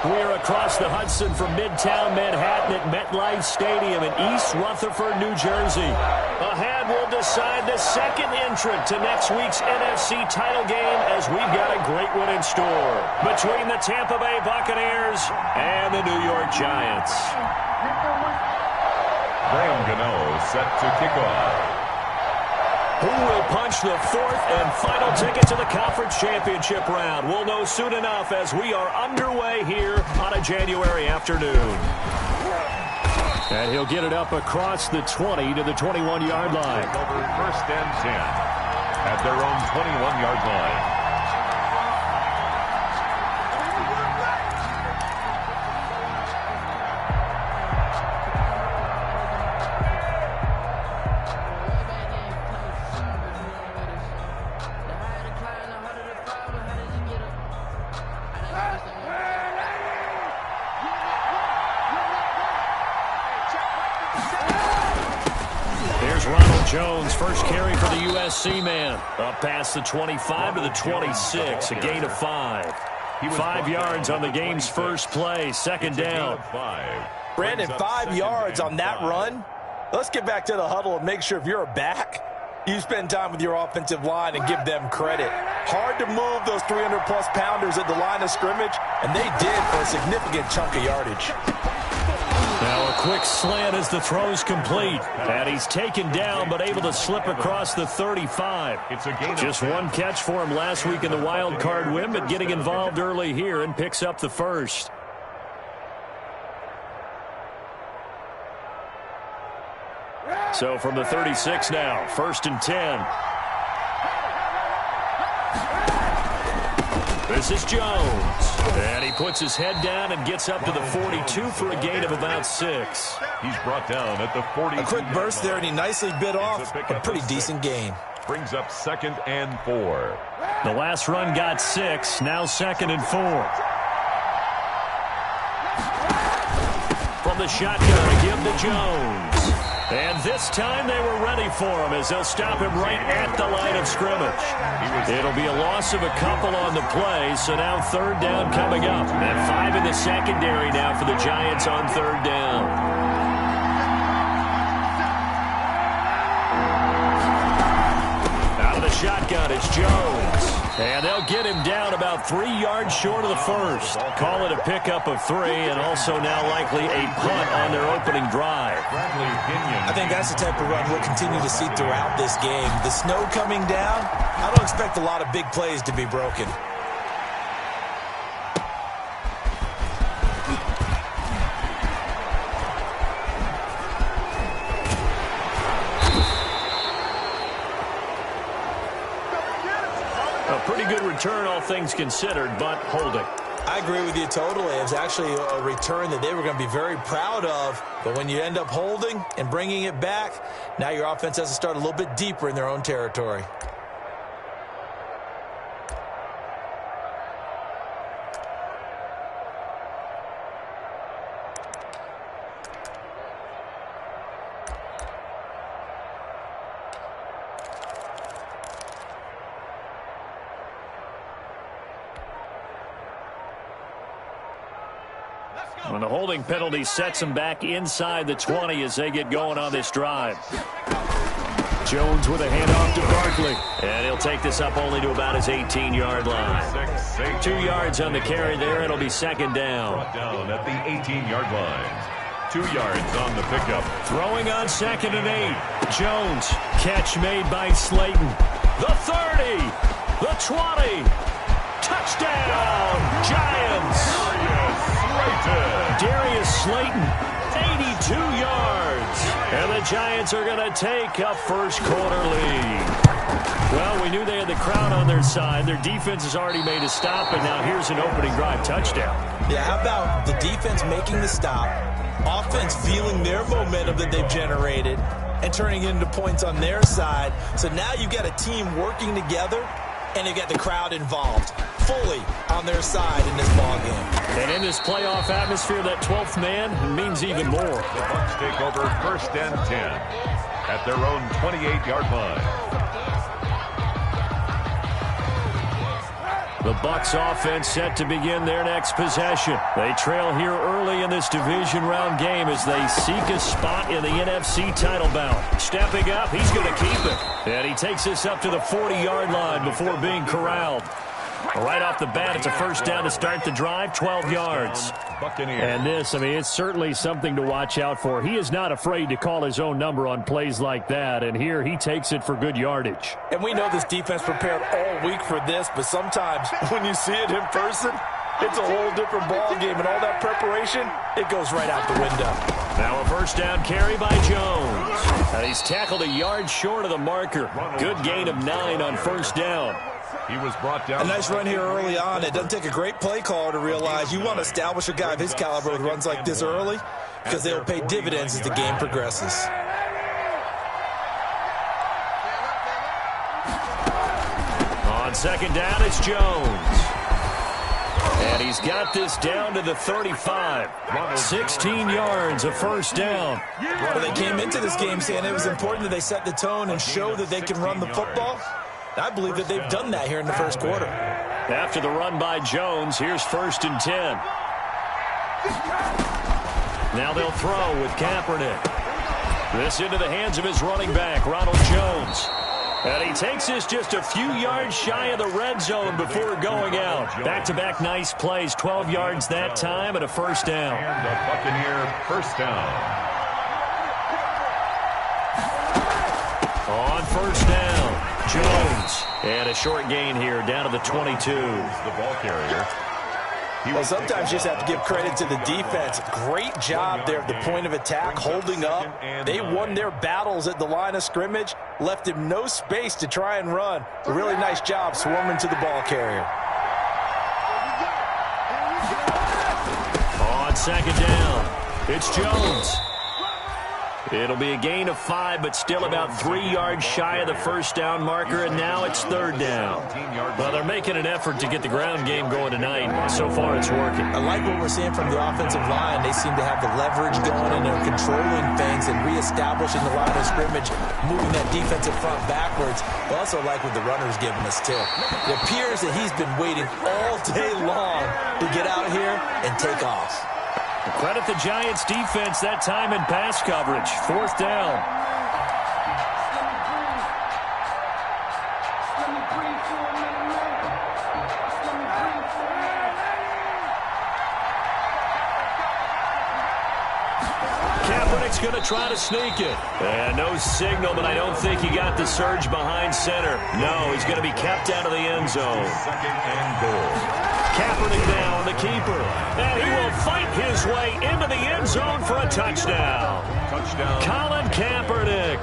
We're across the Hudson from Midtown Manhattan at MetLife Stadium in East Rutherford, New Jersey. Ahead, we'll decide the second entrant to next week's NFC title game as we've got a great one in store between the Tampa Bay Buccaneers and the New York Giants. Graham Gano set to kick off. Who will punch the fourth and final ticket to the conference championship round? We'll know soon enough as we are underway here on a January afternoon. And he'll get it up across the 20 to the 21-yard line. Over 1st and 10 at their own 21-yard line. Jones, first carry for the USC man. Up past the 25 to the 26, a gain of 5. 5 yards on the game's first play, second down. Brandon, 5 yards on that run. Let's get back to the huddle and make sure if you're a back, you spend time with your offensive line and give them credit. Hard to move those 300-plus pounders at the line of scrimmage, and they did for a significant chunk of yardage. Now a quick slant as the throw's complete. And he's taken down but able to slip across the 35. Just one catch for him last week in the wild card win, but getting involved early here and picks up the first. So from the 36 now, 1st and 10. This is Jones. And he puts his head down and gets up to the 42 for a gain of about 6. He's brought down at the 40. A quick burst there, and he nicely bit off a pretty decent gain. Brings up 2nd and 4. The last run got 6, now 2nd and 4. From the shotgun, a give to Jones. And this time they were ready for him as they'll stop him right at the line of scrimmage. It'll be a loss of a couple on the play, so now 3rd down coming up. And 5 in the secondary now for the Giants on 3rd down. Out of the shotgun is Jones. And they'll get him down about 3 yards short of the first. Call it a pickup of 3, and also now likely a punt on their opening drive. I think that's the type of run we'll continue to see throughout this game. The snow coming down, I don't expect a lot of big plays to be broken. A pretty good return, all things considered, but holding. I agree with you totally. It was actually a return that they were going to be very proud of. But when you end up holding and bringing it back, now your offense has to start a little bit deeper in their own territory. When the holding penalty sets them back inside the 20 as they get going on this drive. Jones with a handoff to Barkley. And he'll take this up only to about his 18-yard line. 2 yards on the carry there. It'll be 2nd down. Brought down at the 18-yard line. 2 yards on the pickup. Throwing on 2nd and 8. Jones. Catch made by Slayton. The 30. The 20. Touchdown, Giants. Darius Slayton, 82 yards. And the Giants are going to take a first-quarter lead. Well, we knew they had the crowd on their side. Their defense has already made a stop, and now here's an opening drive touchdown. Yeah, how about the defense making the stop, offense feeling their momentum that they've generated, and turning it into points on their side. So now you've got a team working together, and you've got the crowd involved fully on their side in this ballgame. And in this playoff atmosphere, that 12th man means even more. The Bucs take over 1st and 10 at their own 28-yard line. The Bucs offense set to begin their next possession. They trail here early in this division round game as they seek a spot in the NFC title bout. Stepping up, he's going to keep it. And he takes this up to the 40-yard line before being corralled. Right off the bat, it's a first down to start the drive, 12 yards. And this, it's certainly something to watch out for. He is not afraid to call his own number on plays like that, and here he takes it for good yardage. And we know this defense prepared all week for this, but sometimes when you see it in person, it's a whole different ball game, and all that preparation, it goes right out the window. Now a first down carry by Jones. And he's tackled a yard short of the marker. Good gain of 9 on first down. He was brought down. A nice run here early on. It doesn't take a great play caller to realize you want to establish a guy of his caliber with runs like this early because they'll pay dividends as the game progresses. On second down, it's Jones. And he's got this down to the 35. 16 yards, a first down. Well, they came into this game saying it was important that they set the tone and show that they can run the football. I believe that they've done that here in the first quarter. After the run by Jones, here's 1st and 10. Now they'll throw with Kaepernick. This into the hands of his running back, Ronald Jones. And he takes this just a few yards shy of the red zone before going out. Back-to-back nice plays, 12 yards that time and a first down. And the Buccaneer first down. On first down, Jones. And a short gain here, down to the 22. The ball carrier. Well, sometimes you just have to give credit to the defense. Great job there at the point of attack, holding up. They won their battles at the line of scrimmage, left him no space to try and run. A really nice job swarming to the ball carrier. On second down, it's Jones. It'll be a gain of 5, but still about 3 yards shy of the first down marker, and now it's third down. Well, they're making an effort to get the ground game going tonight. So far, it's working. I like what we're seeing from the offensive line. They seem to have the leverage going, and they're controlling things and reestablishing the line of scrimmage, moving that defensive front backwards. I also like what the runner's giving us, too. It appears that he's been waiting all day long to get out here and take off. Credit the Giants' defense that time in pass coverage. Fourth down. Kaepernick's going to try to sneak it. And no signal, but I don't think he got the surge behind center. No, he's going to be kept out of the end zone. Second and goal. Kaepernick now, the keeper. And he will fight his way into the end zone for a touchdown. Touchdown. Colin Kaepernick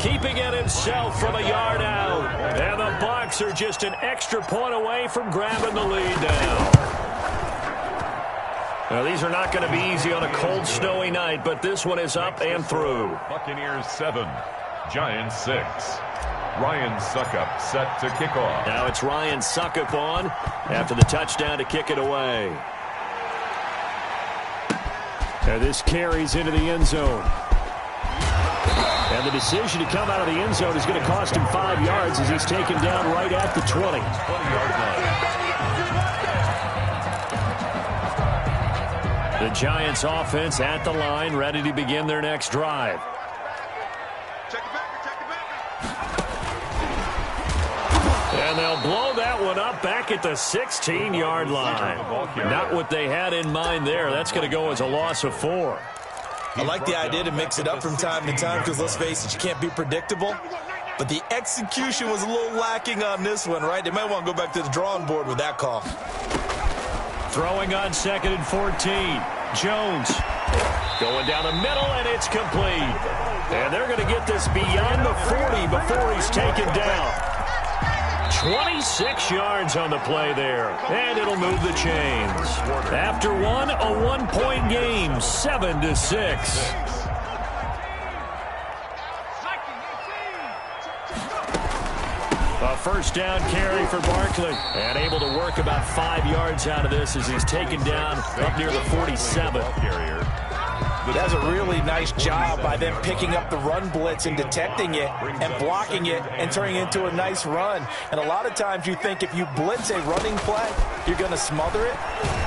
keeping it himself from a yard out. And the Bucs are just an extra point away from grabbing the lead now. Now, these are not going to be easy on a cold, snowy night, but this one is up and through. Buccaneers 7, Giants 6. Ryan Suckup set to kick off. Now it's Ryan Suckup on after the touchdown to kick it away. And this carries into the end zone. And the decision to come out of the end zone is going to cost him 5 yards as he's taken down right at the 20. 20-yard line. The Giants offense at the line, ready to begin their next drive. And they'll blow that one up back at the 16-yard line. Not what they had in mind there. That's going to go as a loss of 4. I like the idea to mix it up from time to time because, let's face it, you can't be predictable. But the execution was a little lacking on this one, right? They might want to go back to the drawing board with that call. Throwing on 2nd and 14. Jones going down the middle, and it's complete. And they're going to get this beyond the 40 before he's taken down. 26 yards on the play there, and it'll move the chains. After one, a 1-point game, 7-6. A first down carry for Barkley, and able to work about 5 yards out of this as he's taken down up near the 47. That's a really nice job by them picking up the run blitz and detecting it and blocking it and turning it into a nice run. And a lot of times you think if you blitz a running play, you're going to smother it.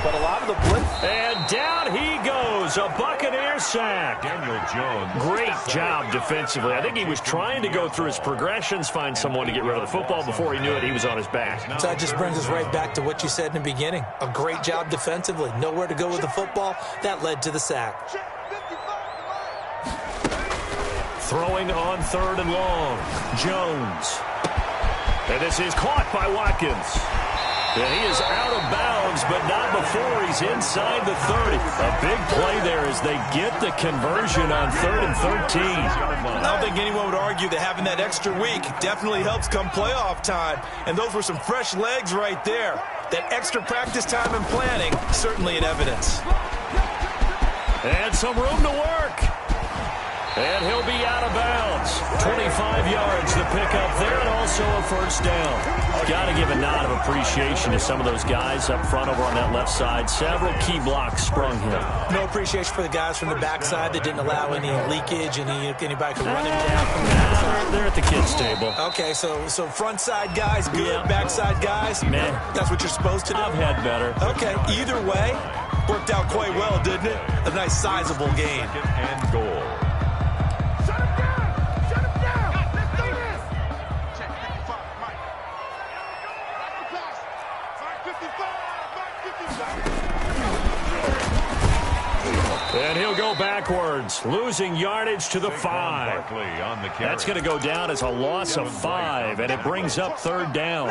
But a lot of the blitz... And down he goes, a Buccaneer sack. Daniel Jones. Great job defensively. I think he was trying to go through his progressions, find someone to get rid of the football. Before he knew it, he was on his back. So that just brings us right back to what you said in the beginning. A great job defensively. Nowhere to go with the football. That led to the sack. Throwing on 3rd and long. Jones. And this is caught by Watkins. And he is out of bounds, but not before he's inside the 30. A big play there as they get the conversion on 3rd and 13. I don't think anyone would argue that having that extra week definitely helps come playoff time. And those were some fresh legs right there. That extra practice time and planning, certainly in evidence. And some room to work. And he'll be out of bounds. 25 yards the pickup there, and also a first down. Got to give a nod of appreciation to some of those guys up front over on that left side. Several key blocks sprung him. No appreciation for the guys from the backside that didn't allow any leakage, and anybody could run him down from the backside. They're at the kids' table. Okay, so front side guys, good. Backside guys, man, that's what you're supposed to do. I've had better. Okay, either way, worked out quite well, didn't it? A nice sizable gain. And goal. And he'll go backwards, losing yardage to the 5. That's going to go down as a loss of 5, and it brings up 3rd down.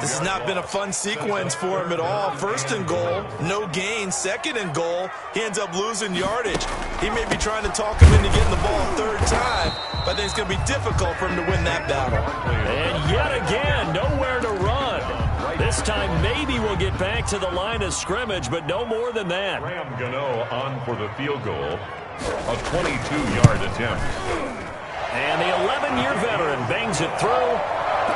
This has not been a fun sequence for him at all. 1st and goal, no gain. 2nd and goal, he ends up losing yardage. He may be trying to talk him into getting the ball a 3rd time, but I think it's going to be difficult for him to win that battle. And yet again, nowhere to run. This time maybe we'll get back to the line of scrimmage, but no more than that. Graham Gano on for the field goal. A 22-yard attempt. And the 11-year veteran bangs it through.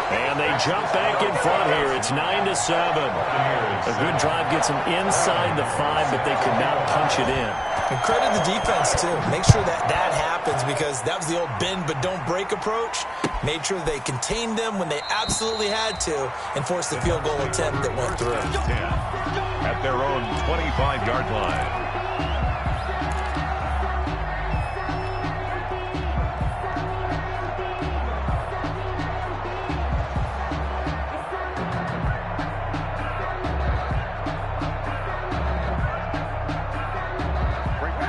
And they jump back in front here. It's 9-7. A good drive gets them inside the 5, but they could not punch it in. And credit the defense, too. Make sure that happens, because that was the old bend but don't break approach. Made sure they contained them when they absolutely had to and forced the field goal attempt that went through. At their own 25-yard line.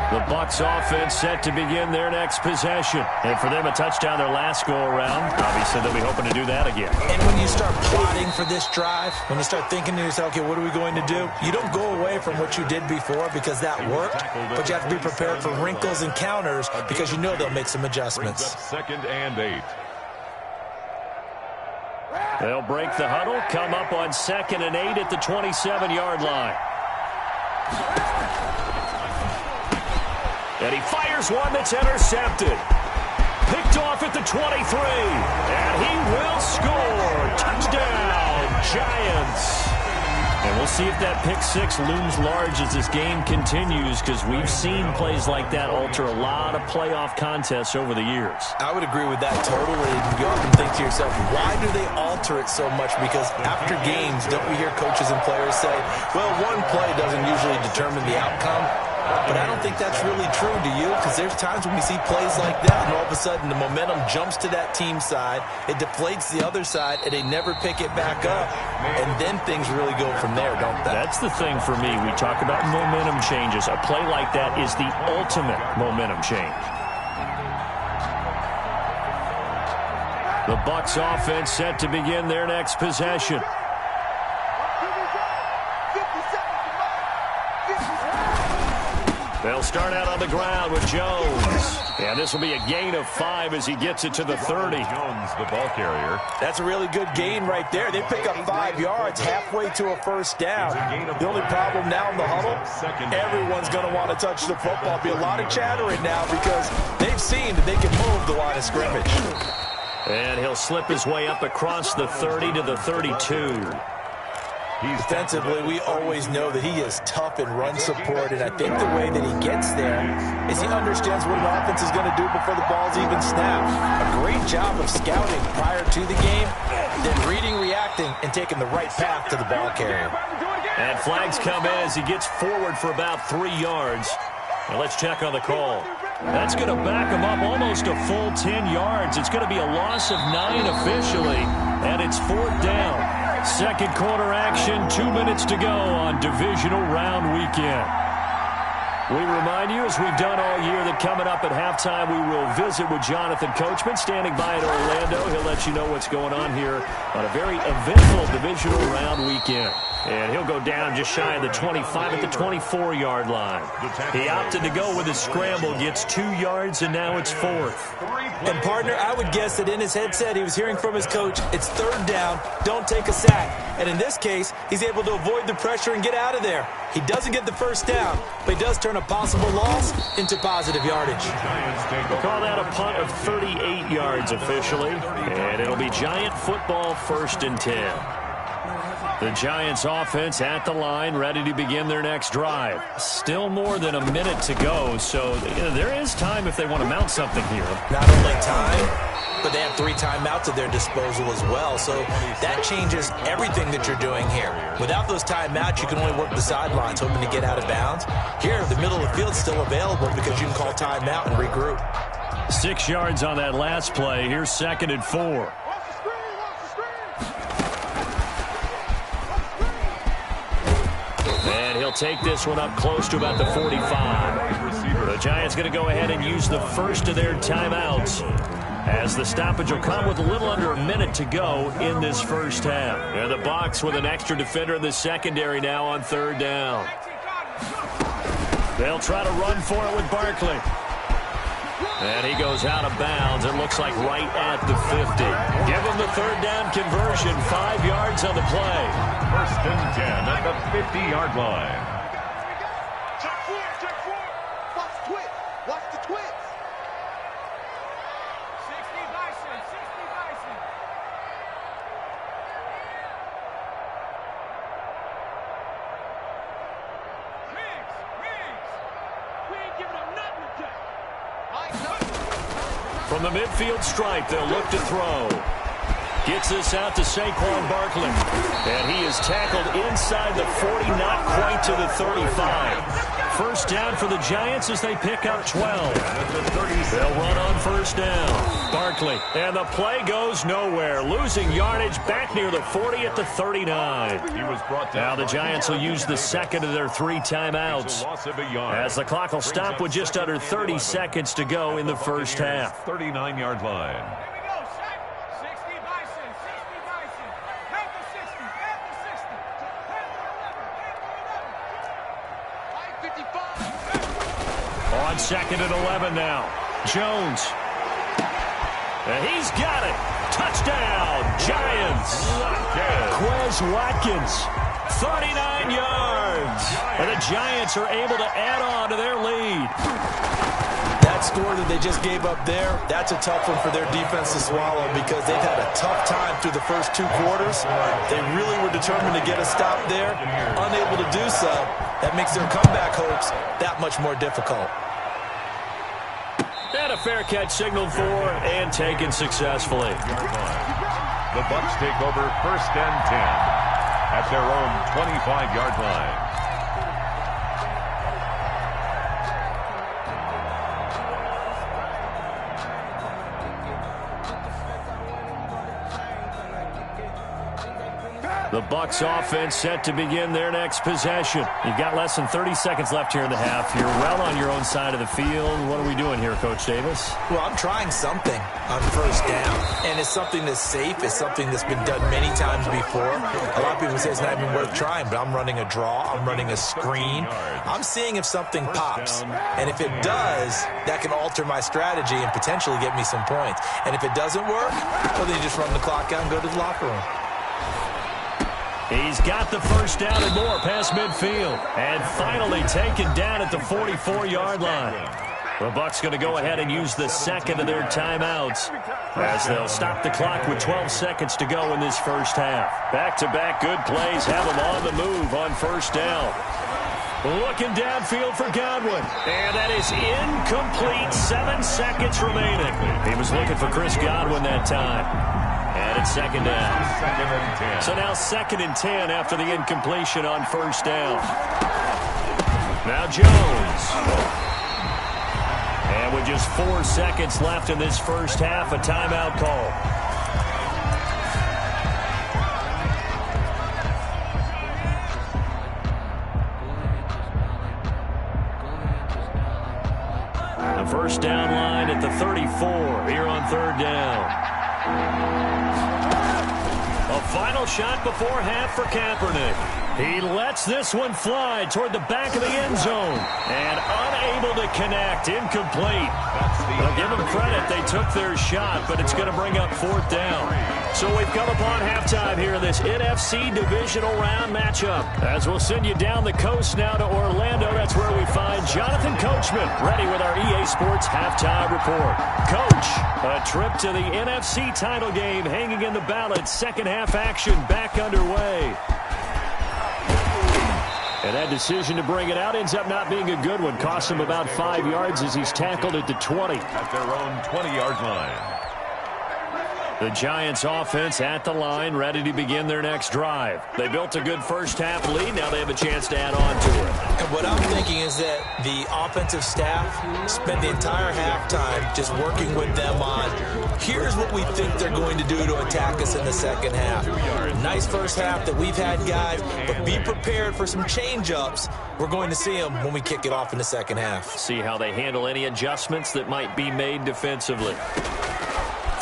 The Bucs offense set to begin their next possession. And for them, a touchdown their last go-around. Obviously, they'll be hoping to do that again. And when you start plotting for this drive, when you start thinking to yourself, okay, what are we going to do? You don't go away from what you did before because that worked, but you have to be prepared for wrinkles and counters because you know they'll make some adjustments. 2nd and 8. They'll break the huddle, come up on 2nd and 8 at the 27-yard line. And he fires one that's intercepted. Picked off at the 23. And he will score. Touchdown, Giants. And we'll see if that pick 6 looms large as this game continues, because we've seen plays like that alter a lot of playoff contests over the years. I would agree with that totally. You often think to yourself, why do they alter it so much? Because after games, don't we hear coaches and players say, well, one play doesn't usually determine the outcome? But I don't think that's really true, do you? Because there's times when we see plays like that, and all of a sudden the momentum jumps to that team side, it deflates the other side, and they never pick it back up, and then things really go from there, don't they? That's the thing for me. We talk about momentum changes. A play like that is the ultimate momentum change. The Bucs offense set to begin their next possession. They'll start out on the ground with Jones. And this will be a gain of 5 as he gets it to the 30. Jones, the ball carrier. That's a really good gain right there. They pick up 5 yards halfway to a first down. The only problem now in the huddle, everyone's going to want to touch the football. Be a lot of chattering now because they've seen that they can move the line of scrimmage. And he'll slip his way up across the 30 to the 32. Defensively, we always know that he is tough in run support, and I think the way that he gets there is he understands what an offense is going to do before the ball's even snapped. A great job of scouting prior to the game, then reading, reacting, and taking the right path to the ball carrier. And flags come in as he gets forward for about 3 yards. Now let's check on the call. That's going to back him up almost a full 10 yards. It's going to be a loss of 9 officially, and it's 4th down. Second quarter action, 2 minutes to go on divisional round weekend. We remind you, as we've done all year, that coming up at halftime, we will visit with Jonathan Coachman, standing by in Orlando. He'll let you know what's going on here on a very eventful divisional round weekend. And he'll go down just shy of the 25 at the 24-yard line. He opted to go with his scramble, gets 2 yards, and now it's 4th. And, partner, I would guess that in his headset he was hearing from his coach, it's 3rd down, don't take a sack. And in this case, he's able to avoid the pressure and get out of there. He doesn't get the first down, but he does turn a possible loss into positive yardage. We'll call that a punt of 38 yards officially, and it'll be Giant football, 1st and 10. The Giants offense at the line, ready to begin their next drive. Still more than a minute to go, so there is time if they want to mount something here. Not only time, but they have 3 timeouts at their disposal as well, so that changes everything that you're doing here. Without those timeouts, you can only work the sidelines, hoping to get out of bounds. Here, the middle of the field is still available because you can call timeout and regroup. 6 yards on that last play. Here's 2nd and 4. He'll take this one up close to about the 45. The Giants going to go ahead and use the first of their timeouts, as the stoppage will come with a little under a minute to go in this first half. And the Bucs with an extra defender in the secondary now on 3rd down. They'll try to run for it with Barkley. And he goes out of bounds. It looks like right at the 50. Give him the 3rd down conversion. 5 yards on the play. 1st and 10 at the 50-yard line. Check 4. Watch the twitch. Watch the twitch. 60 Bison. 60 Bison. Riggs. We ain't giving up nothing today. From the midfield stripe, they'll look to throw. Gets this out to Saquon Barkley. And he is tackled inside the 40, not quite to the 35. First down for the Giants as they pick up 12. They'll run on 1st down. Barkley. And the play goes nowhere. Losing yardage back near the 40 at the 39. He was brought down. Now the Giants will use the 2nd of their 3 timeouts, as the clock will stop with just under 30 seconds to go in the first half. 39-yard line. On 2nd and 11 now. Jones. And he's got it. Touchdown, Giants. Quez Watkins, 39 yards. And the Giants are able to add on to their lead. That score that they just gave up there, that's a tough one for their defense to swallow, because they've had a tough time through the first 2 quarters. They really were determined to get a stop there. Unable to do so, that makes their comeback hopes that much more difficult. And a fair catch signaled for and taken successfully. The Bucs take over 1st and 10 at their own 25-yard line. The Bucs offense set to begin their next possession. You've got less than 30 seconds left here in the half. You're well on your own side of the field. What are we doing here, Coach Davis? Well, I'm trying something on 1st down, and it's something that's safe. It's something that's been done many times before. A lot of people say it's not even worth trying, but I'm running a draw. I'm running a screen. I'm seeing if something pops, and if it does, that can alter my strategy and potentially get me some points. And if it doesn't work, well, then you just run the clock out and go to the locker room. He's got the first down and more past midfield. And finally taken down at the 44-yard line. The Bucs going to go ahead and use the second of their timeouts as they'll stop the clock with 12 seconds to go in this first half. Back-to-back good plays have them on the move on first down. Looking downfield for Godwin. And that is incomplete. 7 seconds remaining. He was looking for Chris Godwin that time. And it's second down. Second and 10. So now second and 10 after the incompletion on first down. Now Jones. And with just 4 seconds left in this first half, a timeout call. The first down line at the 34 here on third down. A final shot before half for Kaepernick. He lets this one fly toward the back of the end zone. And unable to connect. Incomplete. I'll give them credit. They took their shot, but it's going to bring up fourth down. So we've come upon halftime here in this NFC divisional round matchup. As we'll send you down the coast now to Orlando. That's where we find Jonathan Coachman ready with our EA Sports halftime report. Coach, a trip to the NFC title game hanging in the balance. Second half action back underway. And that decision to bring it out ends up not being a good one. Costs him about 5 yards as he's tackled at the 20. At their own 20-yard line. The Giants offense at the line, ready to begin their next drive. They built a good first half lead. Now they have a chance to add on to it. And what I'm thinking is that the offensive staff spent the entire halftime just working with them on, here's what we think they're going to do to attack us in the second half. Nice first half that we've had, guys, but be prepared for some change-ups. We're going to see them when we kick it off in the second half. See how they handle any adjustments that might be made defensively.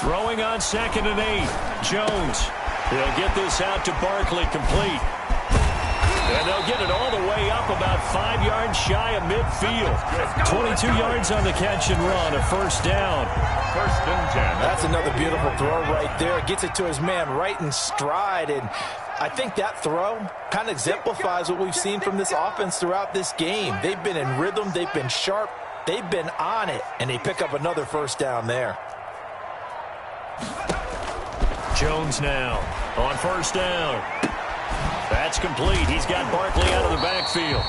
Throwing on second and 8. Jones. He'll get this out to Barkley, complete. And they'll get it all the way up about 5 yards shy of midfield. 22 yards on the catch and run, a first down. First and 10. That's another beautiful throw right there. Gets it to his man right in stride. And I think that throw kind of exemplifies what we've seen from this offense throughout this game. They've been in rhythm. They've been sharp. They've been on it. And they pick up another first down there. Jones now on first down. That's complete. He's got Barkley out of the backfield.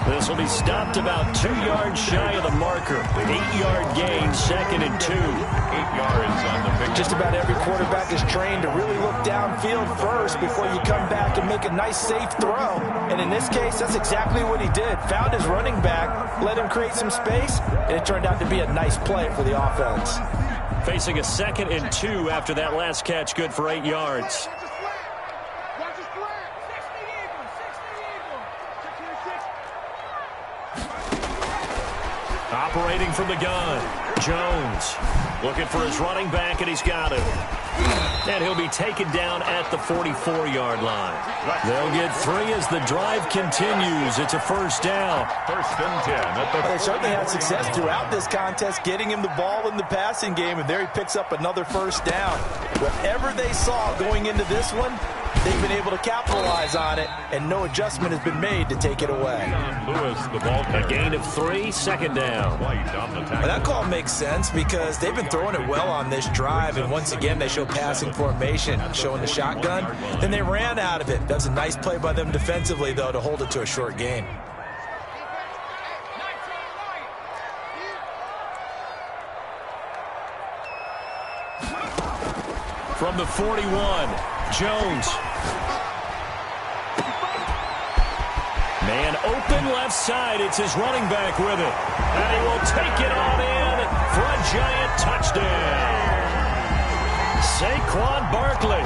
This will be stopped about 2 yards shy of the marker. 8-yard gain, second and 2. 8 yards on the pick. Just about every quarterback is trained to really look downfield first before you come back and make a nice, safe throw. And in this case, that's exactly what he did. Found his running back, let him create some space, and it turned out to be a nice play for the offense. Facing a second and 2 after that last catch, good for 8 yards. Operating from the gun, Jones looking for his running back, and he's got him. And he'll be taken down at the 44-yard line. They'll get 3 as the drive continues. It's a first down. First and 10. They certainly had success throughout this contest, getting him the ball in the passing game, and there he picks up another first down. Whatever they saw going into this one, they've been able to capitalize on it, and no adjustment has been made to take it away. Lewis, the ball A gain of 3, second down. Well, that call makes sense because they've been throwing it well on this drive, and once again they show passing formation, showing the shotgun. Then they ran out of it. That was a nice play by them defensively, though, to hold it to a short gain. From the 41, Jones. Man open left side. It's his running back with it. And he will take it on in for a Giant touchdown. Saquon Barkley,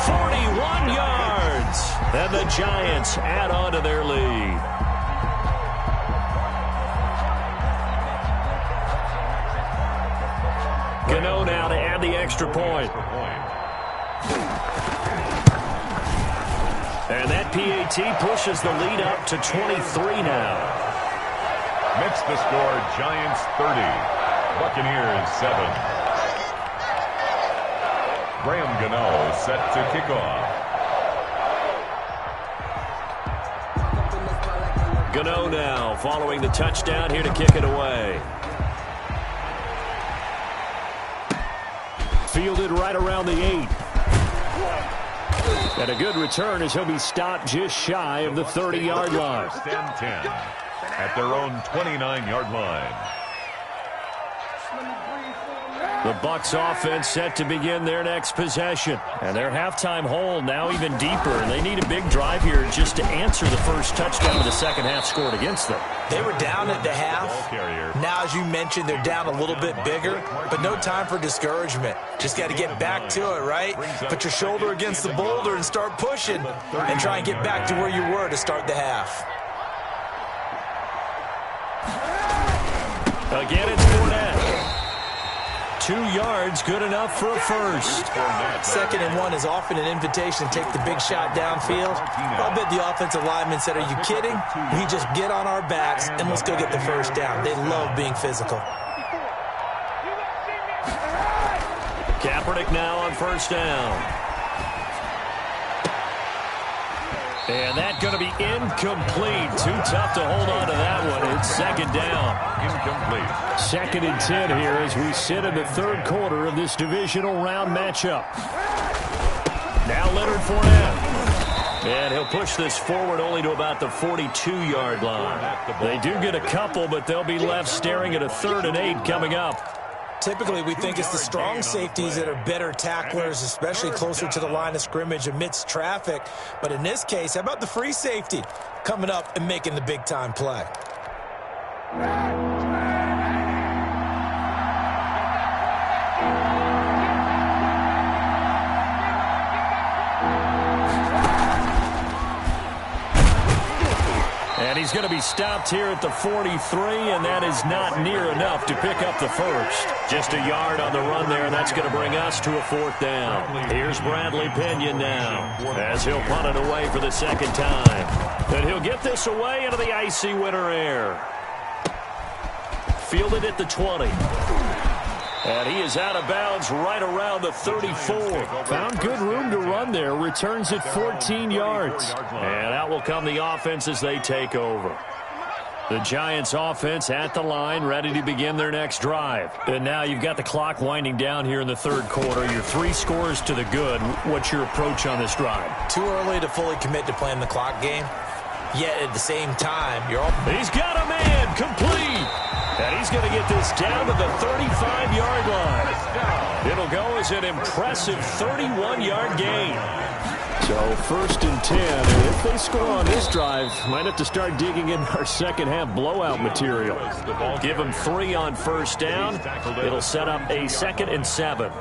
41 yards. And the Giants add on to their lead. Gano now to add the extra point. And that PAT pushes the lead up to 23 now. Makes the score Giants 30, Buccaneers 7. Graham Gano set to kick off. Gano now following the touchdown here to kick it away. fielded right around the 8. And a good return as he'll be stopped just shy of the 30-yard line. First and 10 at their own 29-yard line. The Bucs offense set to begin their next possession. And their halftime hole now even deeper. And they need a big drive here just to answer the first touchdown of the second half scored against them. They were down at the half. Now, as you mentioned, they're down a little bit bigger, but no time for discouragement. Just got to get back to it, right? Put your shoulder against the boulder and start pushing and try and get back to where you were to start the half. Again, it's Fournette. 2 yards, good enough for a first. 2nd and 1 is often an invitation to take the big shot downfield. I'll bet the offensive lineman said, "Are you kidding? We just get on our backs and let's go get the first down." They love being physical. Kaepernick now on first down. And that's going to be incomplete. Too tough to hold on to that one. It's 2nd down. Incomplete. 2nd and 10 here as we sit in the 3rd quarter of this divisional round matchup. Now Leonard Fournette. And he'll push this forward only to about the 42-yard line. They do get a couple, but they'll be left staring at a 3rd and 8 coming up. Typically, we think it's the strong safeties that are better tacklers, especially closer to the line of scrimmage amidst traffic. But in this case, how about the free safety coming up and making the big-time play? And he's going to be stopped here at the 43, and that is not near enough to pick up the first. Just a yard on the run there, and that's going to bring us to a 4th down. Here's Bradley Pinion now as he'll punt it away for the 2nd time. And he'll get this away into the icy winter air. Fielded at the 20. And he is out of bounds right around the 34. Found good room to run there. Returns at 14 yards. And out will come the offense as they take over. The Giants offense at the line, ready to begin their next drive. And now you've got the clock winding down here in the 3rd quarter. Your 3 scores to the good. What's your approach on this drive? Too early to fully commit to playing the clock game. Yet at the same time, He's got a man complete. And he's going to get this down to the 35-yard line. It'll go as an impressive 31-yard gain. So 1st and 10, and if they score on this drive, might have to start digging in our second half blowout material. Give them 3 on first down. It'll set up a 2nd and 7.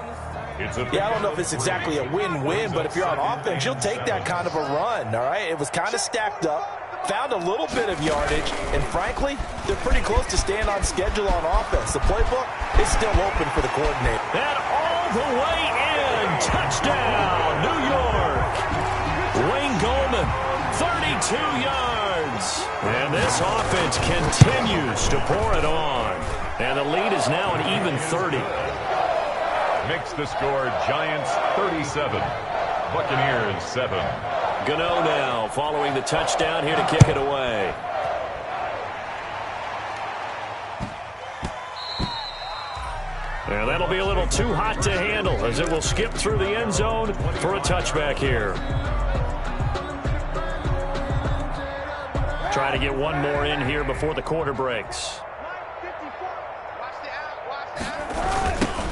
Yeah, I don't know if it's exactly a win-win, but if you're on offense, you'll take that kind of a run, all right? It was kind of stacked up. Found a little bit of yardage, and frankly, they're pretty close to staying on schedule on offense. The playbook is still open for the coordinator. And all the way in, touchdown, New York. Wayne Goldman, 32 yards. And this offense continues to pour it on. And the lead is now an even 30. Makes the score Giants 37, Buccaneers 7. Gano now following the touchdown here to kick it away. And that'll be a little too hot to handle as it will skip through the end zone for a touchback here. Try to get one more in here before the quarter breaks.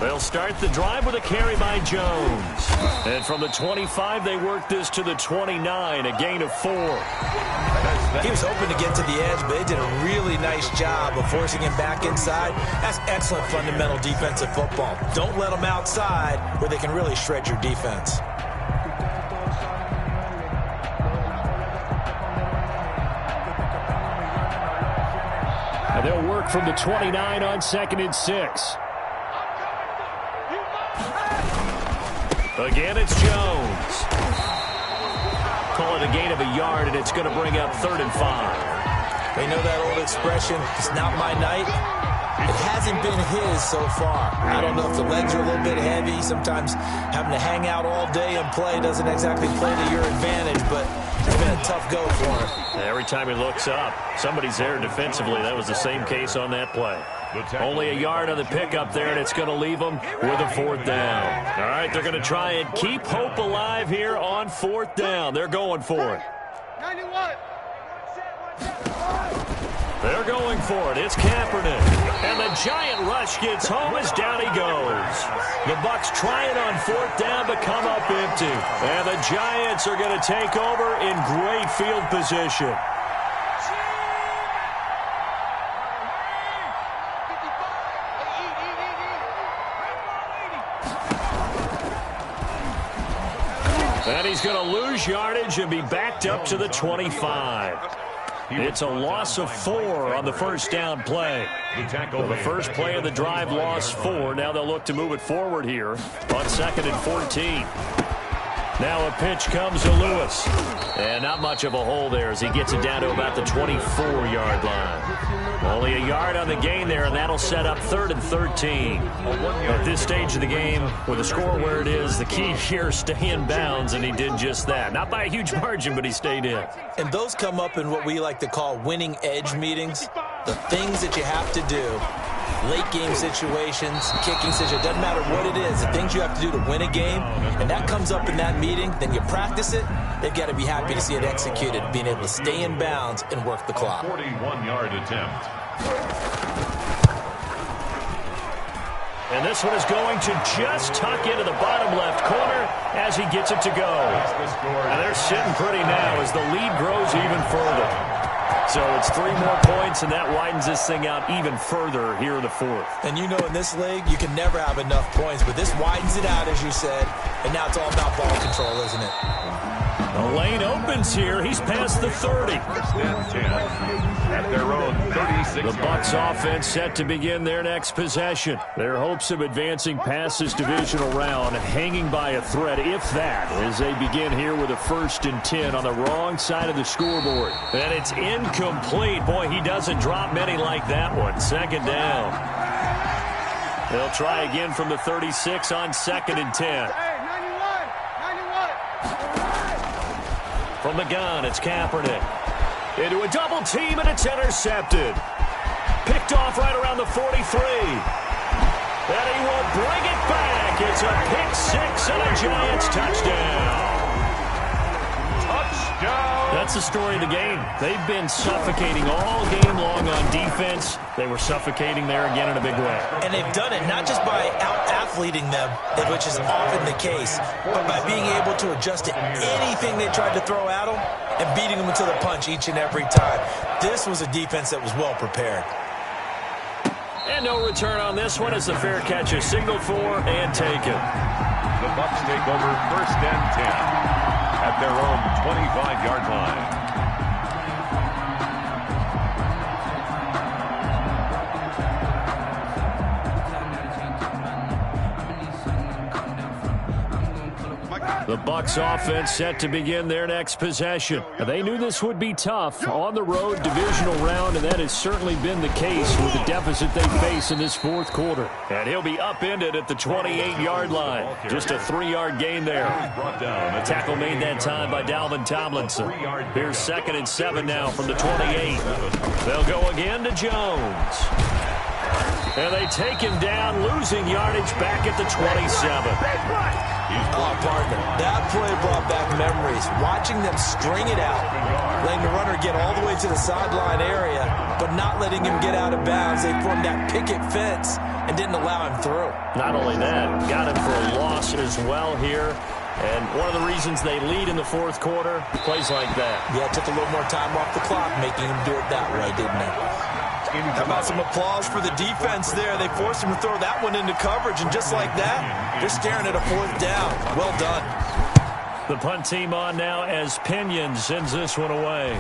They'll start the drive with a carry by Jones. And from the 25, they work this to the 29, a gain of 4. He was hoping to get to the edge, but they did a really nice job of forcing him back inside. That's excellent fundamental defensive football. Don't let them outside where they can really shred your defense. And they'll work from the 29 on 2nd and 6. Again, it's Jones. Call it a gain of a yard, and it's going to bring up 3rd and 5. They know that old expression, it's not my night. It hasn't been his so far. I don't know if the legs are a little bit heavy. Sometimes having to hang out all day and play doesn't exactly play to your advantage, but It's been a tough go for him. Every time he looks up, somebody's there defensively. That was the same case on that play. Only a yard on the pickup there, and it's going to leave them with a 4th down. All right, they're going to try and keep hope alive here on 4th down. They're going for it. 91. They're going for it. It's Kaepernick. And the giant rush gets home as down he goes. The Bucs trying on 4th down but come up empty. And the Giants are going to take over in great field position. And he's going to lose yardage and be backed up to the 25. It's a loss of 4 on the first down play. So the first play of the drive lost 4. Now they'll look to move it forward here on 2nd and 14. Now a pitch comes to Lewis. And not much of a hole there as he gets it down to about the 24-yard line. Only a yard on the gain there, and that'll set up 3rd and 13. At this stage of the game, with the score where it is, the key here is stay in bounds, and he did just that. Not by a huge margin, but he stayed in. And those come up in what we like to call winning edge meetings. The things that you have to do, late game situations, kicking situations, doesn't matter what it is, the things you have to do to win a game, and that comes up in that meeting, then you practice it, they've got to be happy to see it executed, being able to stay in bounds and work the clock. 41-yard attempt. And this one is going to just tuck into the bottom left corner as he gets it to go. And they're sitting pretty now as the lead grows even further. So it's 3 more points, and that widens this thing out even further here in the 4th. And you know in this league, you can never have enough points, but this widens it out, as you said, and now it's all about ball control, isn't it? The lane opens here. He's past the 30. 10 at their own 36. The Bucs offense set to begin their next possession. Their hopes of advancing past this divisional round hanging by a thread, if that, as they begin here with a 1st and 10 on the wrong side of the scoreboard. And it's incomplete. Boy, he doesn't drop many like that one. 2nd down. They'll try again from the 36 on 2nd and 10. From the gun, it's Kaepernick. Into a double team, and it's intercepted. Picked off right around the 43. And he will bring it back. It's a pick 6 and a Giants touchdown. That's the story of the game. They've been suffocating all game long on defense. They were suffocating there again in a big way. And they've done it not just by out-athleting them, which is often the case, but by being able to adjust to anything they tried to throw at them and beating them to the punch each and every time. This was a defense that was well prepared. And no return on this one as the fair catch is signaled for and taken. The Bucs take over 1st and 10. At their own 25-yard line. The Bucs offense set to begin their next possession. They knew this would be tough on the road divisional round, and that has certainly been the case with the deficit they face in this 4th quarter. And he'll be upended at the 28-yard line. Just a 3-yard gain there. A tackle made that time by Dalvin Tomlinson. Here's 2nd and 7 now from the 28. They'll go again to Jones. And they take him down, losing yardage back at the 27. Oh, partner, that play brought back memories. Watching them string it out, letting the runner get all the way to the sideline area, but not letting him get out of bounds. They formed that picket fence and didn't allow him through. Not only that, got him for a loss as well here. And one of the reasons they lead in the 4th quarter, plays like that. Yeah, it took a little more time off the clock, making him do it that way, didn't it? How about some applause for the defense there? They forced him to throw that one into coverage, and just like that, they're staring at a 4th down. Well done. The punt team on now as Pinion sends this one away.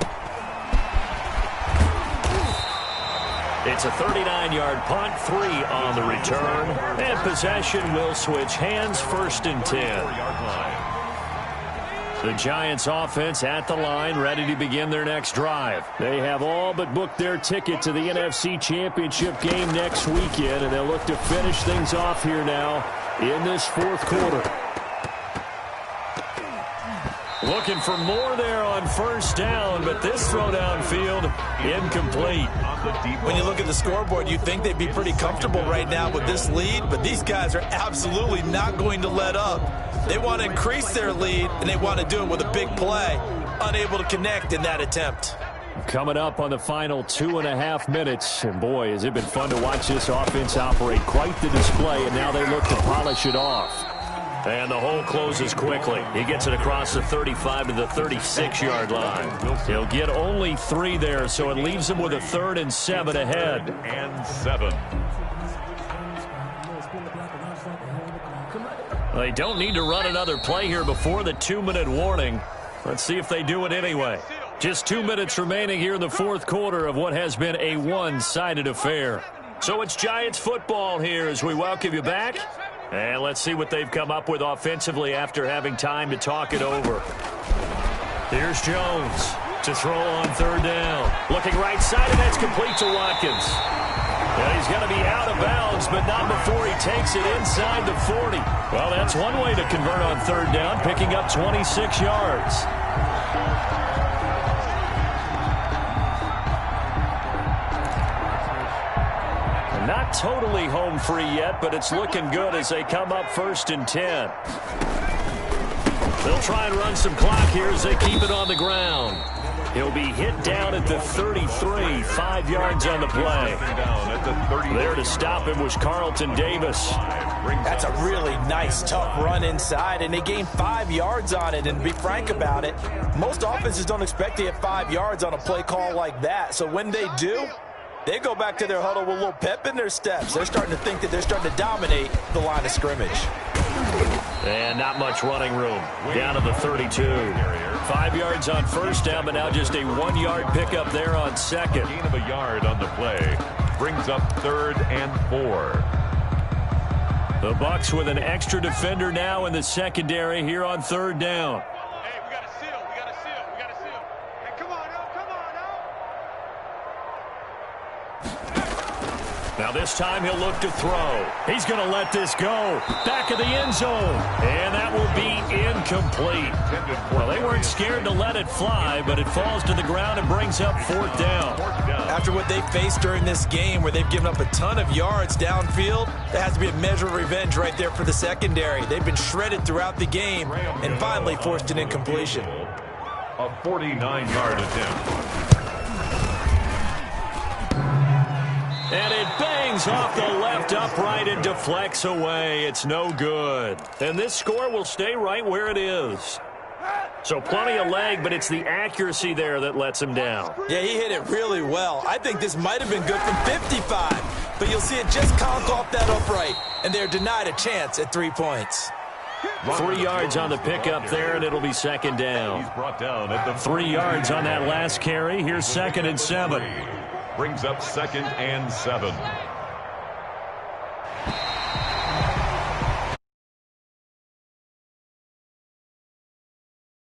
It's a 39-yard punt, 3 on the return, and possession will switch hands, 1st and 10. The Giants offense at the line, ready to begin their next drive. They have all but booked their ticket to the NFC Championship game next weekend, and they'll look to finish things off here now in this 4th quarter. looking for more there on first down, but this throw downfield incomplete. When you look at the scoreboard, you'd think they'd be pretty comfortable right now with this lead, but these guys are absolutely not going to let up. They want to increase their lead, and they want to do it with a big play. Unable to connect in that attempt. Coming up on the final 2.5 minutes, and boy, has it been fun to watch this offense operate. Quite the display, and now they look to polish it off. And the hole closes quickly. He gets it across the 35 to the 36-yard line. He'll get only 3 there, so it leaves him with a 3rd and 7 ahead. And 7. They don't need to run another play here before the 2-minute warning. Let's see if they do it anyway. Just 2 minutes remaining here in the fourth quarter of what has been a one-sided affair. So it's Giants football here as we welcome you back. And let's see what they've come up with offensively after having time to talk it over. Here's Jones to throw on 3rd down. Looking right side, and that's complete to Watkins. And he's going to be out of bounds, but not before he takes it inside the 40. Well, that's one way to convert on 3rd down, picking up 26 yards. Not totally home free yet, but it's looking good as they come up 1st and 10. They'll try and run some clock here as they keep it on the ground. He'll be hit down at the 33, 5 yards on the play. There to stop him was Carlton Davis. That's a really nice, tough run inside, and they gained 5 yards on it. And to be frank about it, most offenses don't expect to hit 5 yards on a play call like that. So when they do, they go back to their huddle with a little pep in their steps. They're starting to think that they're starting to dominate the line of scrimmage. And not much running room. Down to the 32. 5 yards on 1st down, but now just a 1-yard pickup there on 2nd. Gain of a yard on the play. Brings up 3rd and 4. The Bucs with an extra defender now in the secondary here on 3rd down. Hey, we got to seal. We got to seal. We got to seal. Hey, come on now. Come on now. Now this time he'll look to throw. He's going to let this go. Back of the end zone. And that will be incomplete. Well, they weren't scared to let it fly, but it falls to the ground and brings up 4th down. After what they faced during this game where they've given up a ton of yards downfield, there has to be a measure of revenge right there for the secondary. They've been shredded throughout the game and finally forced an incompletion. A 49-yard attempt. And it bangs off the left upright and deflects away. It's no good. And this score will stay right where it is. So plenty of leg, but it's the accuracy there that lets him down. Yeah, he hit it really well. I think this might have been good from 55. But you'll see it just conk off that upright. And they're denied a chance at 3 points. 3 yards on the pickup there, and it'll be 2nd down. He's brought down at the 3 yards on that last carry. Here's 2nd and 7. Brings up 2nd and 7.